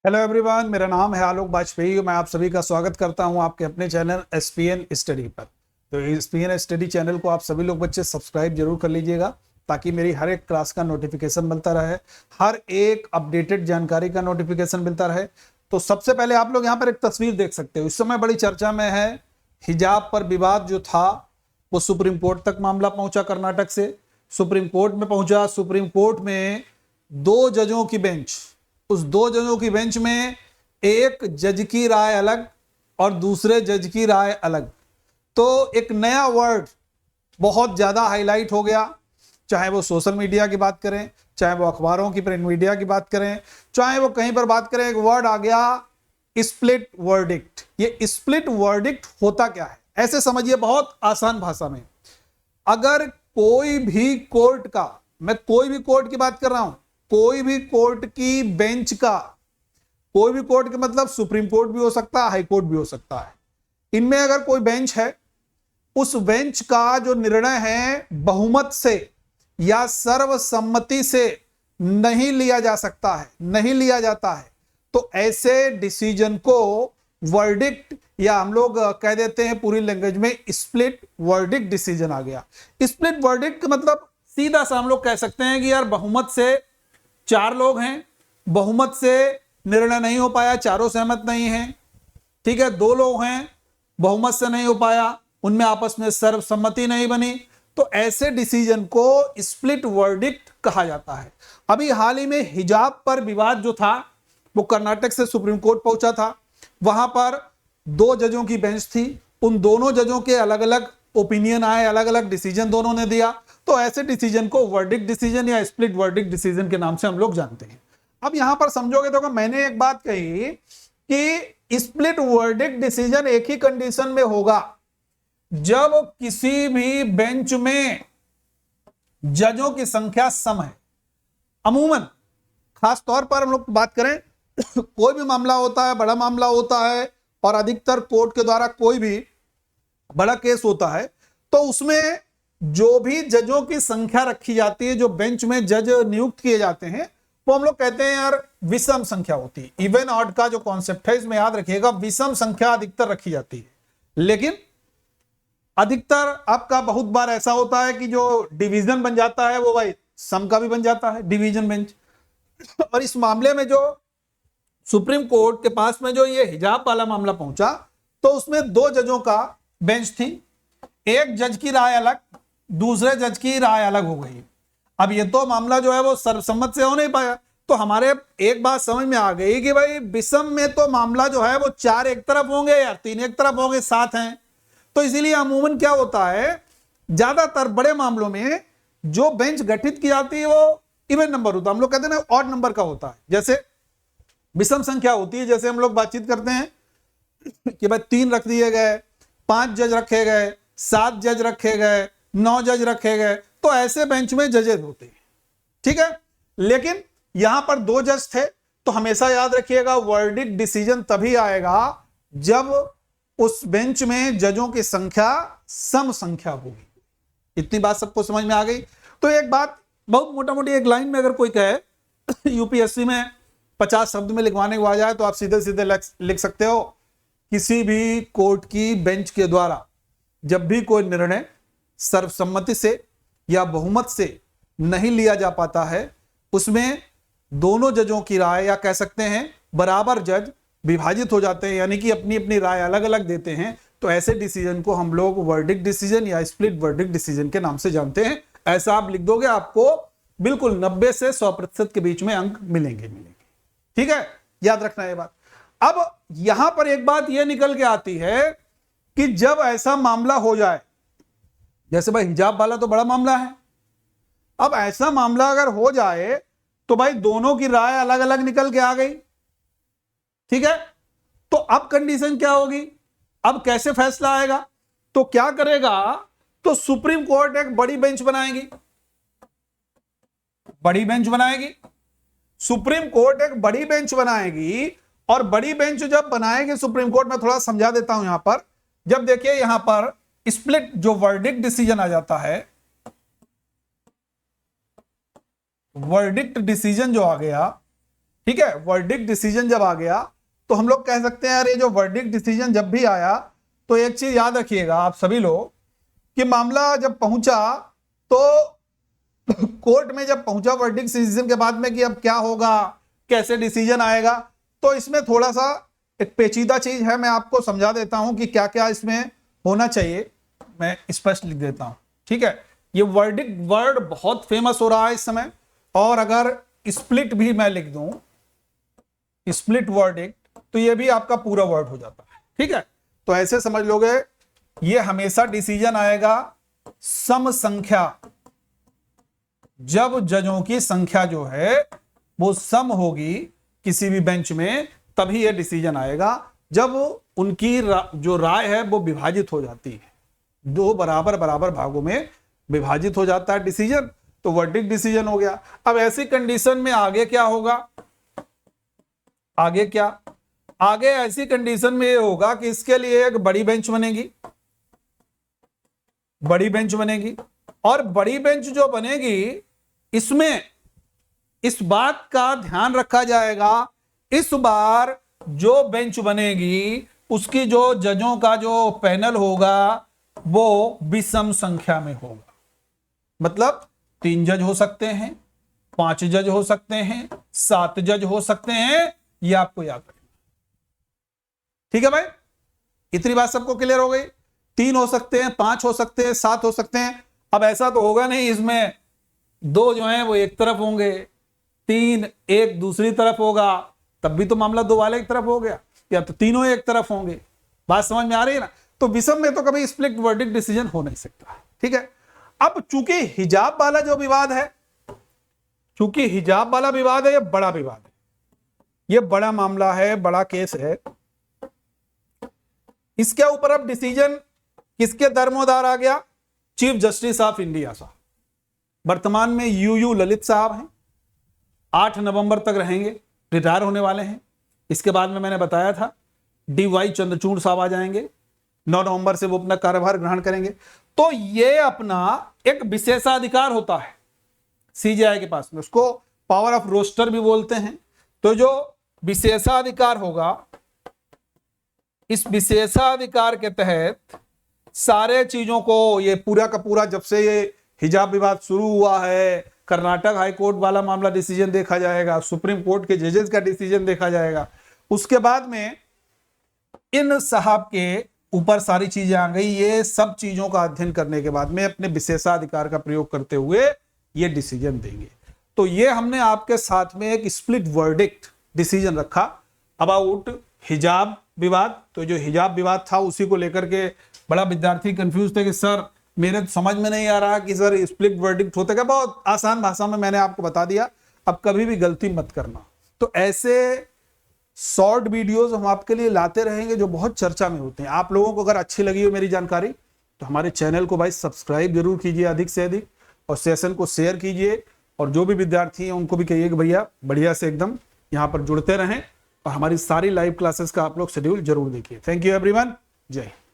Hello everyone, मेरा नाम है आलोक वाजपेयी। मैं आप सभी का स्वागत करता हूं आपके अपने चैनल एसपीएन स्टडी पर। तो एसपीएन स्टडी चैनल को आप सभी लोग बच्चे सब्सक्राइब जरूर कर लीजिएगा ताकि मेरी हर एक क्लास का नोटिफिकेशन मिलता रहे, हर एक अपडेटेड जानकारी का नोटिफिकेशन मिलता रहे। तो सबसे पहले आप लोग यहाँ पर एक तस्वीर देख सकते हो, इस समय बड़ी चर्चा में है। हिजाब पर विवाद जो था वो सुप्रीम कोर्ट तक मामला पहुंचा, कर्नाटक से सुप्रीम कोर्ट में पहुंचा। सुप्रीम कोर्ट में दो जजों की बेंच, उस दो जजों की बेंच में एक जज की राय अलग और दूसरे जज की राय अलग। तो एक नया वर्ड बहुत ज्यादा हाईलाइट हो गया, चाहे वो सोशल मीडिया की बात करें, चाहे वो अखबारों की प्रिंट मीडिया की बात करें, चाहे वो कहीं पर बात करें, एक वर्ड आ गया स्प्लिट वर्डिक्ट। ये स्प्लिट वर्डिक्ट होता क्या है, ऐसे समझिए बहुत आसान भाषा में। अगर कोई भी कोर्ट का, मैं कोई भी कोर्ट की बात कर रहा हूं, कोई भी कोर्ट की बेंच का, कोई भी कोर्ट के मतलब सुप्रीम कोर्ट भी हो सकता है, हाई कोर्ट भी हो सकता है, इनमें अगर कोई बेंच है, उस बेंच का जो निर्णय है बहुमत से या सर्वसम्मति से नहीं लिया जा सकता है, नहीं लिया जाता है, तो ऐसे डिसीजन को वर्डिक्ट या हम लोग कह देते हैं पूरी लैंग्वेज में स्प्लिट वर्डिक्ट डिसीजन आ गया। स्प्लिट वर्डिक्ट मतलब सीधा सा हम लोग कह सकते हैं कि यार बहुमत से चार लोग हैं, बहुमत से निर्णय नहीं हो पाया, चारों सहमत नहीं हैं, ठीक है, दो लोग हैं, बहुमत से नहीं हो पाया, उनमें आपस में सर्वसम्मति नहीं बनी, तो ऐसे डिसीजन को स्प्लिट वर्डिक्ट कहा जाता है। अभी हाल ही में हिजाब पर विवाद जो था वो कर्नाटक से सुप्रीम कोर्ट पहुंचा था। वहां पर दो जजों की बेंच थी, उन दोनों जजों के अलग अलग ओपिनियन आए, अलग अलग डिसीजन दोनों ने दिया। तो ऐसे डिसीजन को वर्डिक्ट डिसीजन या स्प्लिट वर्डिक्ट डिसीजन के नाम से हम लोग जानते हैं। अब यहां पर समझोगे तो मैंने एक बात कही कि स्प्लिट वर्डिक्ट डिसीजन एक ही कंडीशन में होगा जब किसी भी बेंच में जजों की संख्या सम है। अमूमन खास तौर पर हम लोग बात करें कोई भी मामला होता है, बड़ा मामला होता है, और अधिकतर कोर्ट के द्वारा कोई भी बड़ा केस होता है, तो उसमें जो भी जजों की संख्या रखी जाती है, जो बेंच में जज नियुक्त किए जाते हैं, वो हम लोग कहते हैं यार विषम संख्या होती है। इवन ऑड का जो कॉन्सेप्ट है इसमें याद रखिएगा, विषम संख्या अधिकतर रखी जाती है। लेकिन अधिकतर आपका बहुत बार ऐसा होता है कि जो डिवीजन बन जाता है वो भाई सम का भी बन जाता है, डिवीजन बेंच। और इस मामले में जो सुप्रीम कोर्ट के पास में जो ये हिजाब वाला मामला पहुंचा, तो उसमें दो जजों का बेंच थी, एक जज की राय अलग, दूसरे जज की राय अलग हो गई। अब ये तो मामला जो है वो सर्वसम्मत से हो नहीं पाया, तो हमारे एक बात समझ में आ गई कि भाई विषम में तो मामला जो है वो चार एक तरफ होंगे या तीन एक तरफ होंगे, सात हैं। तो इसीलिए अमूमन क्या होता है, ज्यादातर बड़े मामलों में जो बेंच गठित की जाती है वो इवन नंबर होता है, हम लोग कहते हैं ना ऑड नंबर का होता है। जैसे विषम संख्या होती है, जैसे हम लोग बातचीत करते हैं कि भाई तीन रख दिए गए, पांच जज रखे गए, सात जज रखे गए, नौ जज रखे गए, तो ऐसे बेंच में जजेस होते हैं, ठीक है। लेकिन यहां पर दो जज थे, तो हमेशा याद रखिएगा वर्डिक्ट डिसीजन तभी आएगा जब उस बेंच में जजों की संख्या सम संख्या होगी। इतनी बात सबको समझ में आ गई। तो एक बात बहुत मोटा मोटी एक लाइन में अगर कोई कहे यूपीएससी में 50 शब्द में लिखवाने को आ जाए, तो आप सीधे सीधे लिख सकते हो, किसी भी कोर्ट की बेंच के द्वारा जब भी कोई निर्णय सर्वसम्मति से या बहुमत से नहीं लिया जा पाता है, उसमें दोनों जजों की राय या कह सकते हैं बराबर जज विभाजित हो जाते हैं, यानी कि अपनी अपनी राय अलग अलग देते हैं, तो ऐसे डिसीजन को हम लोग वर्डिक्ट डिसीजन या स्प्लिट वर्डिक्ट डिसीजन के नाम से जानते हैं। ऐसा आप लिख दोगे, आपको बिल्कुल 90 से 100% के बीच में अंक मिलेंगे। ठीक है, याद रखना ये बात। अब यहां पर एक बात यह निकल के आती है कि जब ऐसा मामला हो जाए, जैसे भाई हिजाब वाला तो बड़ा मामला है, अब ऐसा मामला अगर हो जाए तो भाई दोनों की राय अलग अलग निकल के आ गई, ठीक है। तो अब कंडीशन क्या होगी, अब कैसे फैसला आएगा, तो क्या करेगा, तो सुप्रीम कोर्ट एक बड़ी बेंच बनाएगी, बड़ी बेंच बनाएगी, सुप्रीम कोर्ट एक बड़ी बेंच बनाएगी। और बड़ी बेंच जब बनाएगी सुप्रीम कोर्ट, में थोड़ा समझा देता हूं यहां पर। जब देखिए यहां पर स्प्लिट जो वर्डिक्ट डिसीजन आ जाता है, वर्डिक्ट डिसीजन जो आ गया ठीक है, वर्डिक्ट डिसीजन जब आ गया तो हम लोग कह सकते हैं यार ये जो वर्डिक्ट डिसीजन जब भी आया तो एक चीज याद रखिएगा आप सभी लोग कि मामला जब पहुंचा तो कोर्ट में जब पहुंचा वर्डिक्ट डिसीजन के बाद में कि अब क्या होगा, कैसे डिसीजन आएगा, तो इसमें थोड़ा सा एक पेचीदा चीज है, मैं आपको समझा देता हूं कि क्या क्या इसमें होना चाहिए। मैं स्पष्ट लिख देता हूं, ठीक है। ये वर्डिक्ट वर्ड बहुत फेमस हो रहा है इस समय, और अगर स्प्लिट भी मैं लिख दूं, स्प्लिट वर्डिक्ट, तो ये भी आपका पूरा वर्ड हो जाता है, ठीक है। तो ऐसे समझ लोगे, ये हमेशा डिसीजन आएगा सम संख्या, जब जजों की संख्या जो है वो सम होगी किसी भी बेंच में, तभी ये डिसीजन आएगा। जब उनकी जो राय है वो विभाजित हो जाती है, दो बराबर बराबर भागों में विभाजित हो जाता है डिसीजन, तो वर्डिक्ट डिसीजन हो गया। अब ऐसी कंडीशन में आगे क्या होगा, आगे क्या, आगे ऐसी कंडीशन में ये होगा कि इसके लिए एक बड़ी बेंच बनेगी, बड़ी बेंच बनेगी, और बड़ी बेंच जो बनेगी इसमें इस बात का ध्यान रखा जाएगा, इस बार जो बेंच बनेगी उसकी जो जजों का जो पैनल होगा वो विषम संख्या में होगा। मतलब 3 जज हो सकते हैं, 5 जज हो सकते हैं, 7 जज हो सकते हैं, ये आपको याद रखना, ठीक है भाई। इतनी बात सबको क्लियर हो गई। 3 हो सकते हैं, 5 हो सकते हैं, 7 हो सकते हैं। अब ऐसा तो होगा नहीं इसमें 2 जो हैं वो एक तरफ होंगे, 3 एक दूसरी तरफ होगा, तब भी तो मामला 2 वाले एक तरफ हो गया, या तो तीनों एक तरफ होंगे। बात समझ में आ रही है ना। तो विषम में तो कभी स्प्लिट वर्डिक्ट डिसीजन हो नहीं सकता, ठीक है। अब चूंकि हिजाब वाला जो विवाद है, चूंकि हिजाब वाला विवाद है, ये बड़ा विवाद है, ये बड़ा मामला है, बड़ा केस है, इसके ऊपर अब डिसीजन किसके दरमोदार आ गया, चीफ जस्टिस ऑफ इंडिया साहब। वर्तमान में यूयू ललित साहब हैं, 8 नवंबर तक रहेंगे, रिटायर होने वाले हैं। इसके बाद में मैंने बताया था DY चंद्रचूड़ साहब आ जाएंगे, 9 नवंबर से वो अपना कार्यभार ग्रहण करेंगे। तो ये अपना एक विशेषाधिकार होता है CJI के पास में, उसको पावर ऑफ रोस्टर भी बोलते हैं। तो जो विशेषाधिकार होगा, इस विशेषाधिकार के तहत सारे चीजों को, ये पूरा का पूरा जब से ये हिजाब विवाद शुरू हुआ है, कर्नाटक हाई कोर्ट वाला मामला डिसीजन देखा जाएगा, सुप्रीम कोर्ट के जजेस का डिसीजन देखा जाएगा, उसके बाद में इन साहब के ऊपर सारी चीजें आ गई। ये सब चीजों का अध्ययन करने के बाद में अपने विशेषाधिकार का प्रयोग करते हुए ये डिसीजन देंगे। तो ये हमने आपके साथ में एक स्प्लिट वर्डिक्ट डिसीजन रखा अबाउट हिजाब विवाद। तो जो हिजाब विवाद था उसी को लेकर के बड़ा विद्यार्थी कंफ्यूज थे कि सर मेरे समझ में नहीं आ रहा कि सर स्प्लिट वर्डिक्ट होता क्या। बहुत आसान भाषा में मैंने आपको बता दिया, अब कभी भी गलती मत करना। तो ऐसे शॉर्ट वीडियोस हम आपके लिए लाते रहेंगे जो बहुत चर्चा में होते हैं। आप लोगों को अगर अच्छी लगी हो मेरी जानकारी तो हमारे चैनल को भाई सब्सक्राइब जरूर कीजिए अधिक से अधिक, और सेशन को शेयर कीजिए, और जो भी विद्यार्थी हैं उनको भी कहिए कि भैया बढ़िया से एकदम यहाँ पर जुड़ते रहें, और हमारी सारी लाइव क्लासेस का आप लोग शेड्यूल जरूर देखिए। थैंक यू एवरीवन, जय हिंद।